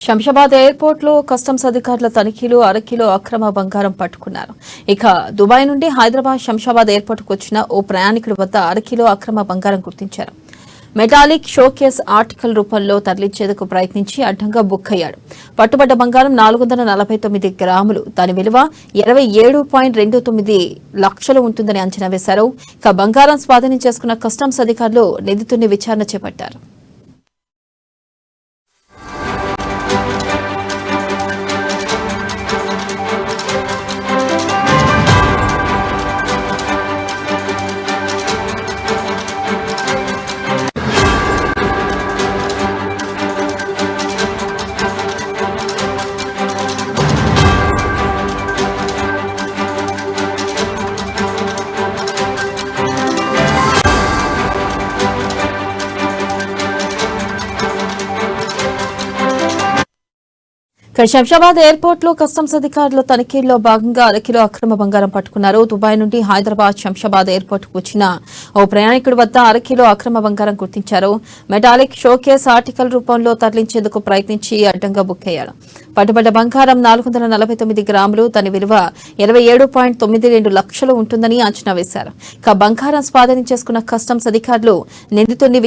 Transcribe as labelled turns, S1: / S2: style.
S1: Shamshabad airport లో customs అధికారుల తనిఖీలు అరకిలో అక్రమ బంగారం పట్టుకున్నారు. ఇక దుబాయ్ నుండి హైదరాబాద్ శంషాబాద్ ఎయిర్పోర్ట్ కు వచ్చిన ఓ ప్రయాణికుడి వద్ద అరకిలో అక్రమ బంగారం గుర్తించారు. మెటాలిక్ షోకేస్ ఆర్టికల్ రూపంలో తరలించేందుకు ప్రయత్నించి అడ్డంగా బుక్ అయ్యాడు. పట్టుబడ్డ బంగారం 449 గ్రాములు. దాని విలువ 27.29 లక్షలు ఉంటుందని అంచనా వేశారు. ఇక బంగారం స్వాధీనం చేసుకున్న కస్టమ్స్ అధికారులు నిందితుడిని విచారణ చేపట్టారు. శంషాబాద్ ఎయిర్పోర్ట్ లో కస్టమ్స్ అధికారుల తనిఖీల్లో భాగంగా అరకిలో అక్రమ బంగారం పట్టుకున్నారు. దుబాయ్ నుండి హైదరాబాద్ శంషాబాద్ ఎయిర్పోర్ట్ కు వచ్చిన ఓ ప్రయాణికుడి వద్ద అరకిలో అక్రమ బంగారం గుర్తించారు. మెటాలిక్ షోకేస్ ఆర్టికల్ రూపంలో తరలించేందుకు ప్రయత్నించి అడ్డంగా బుక్ అయ్యాడు. పట్టుబడ్డ బంగారం 449 గ్రాములు. దాని విలువ 27.92 లక్షలు ఉంటుందని అంచనా వేశారు. ఇక బంగారం స్వాధీనం చేసుకున్న కస్టమ్స్ అధికారులు నిందితుడిని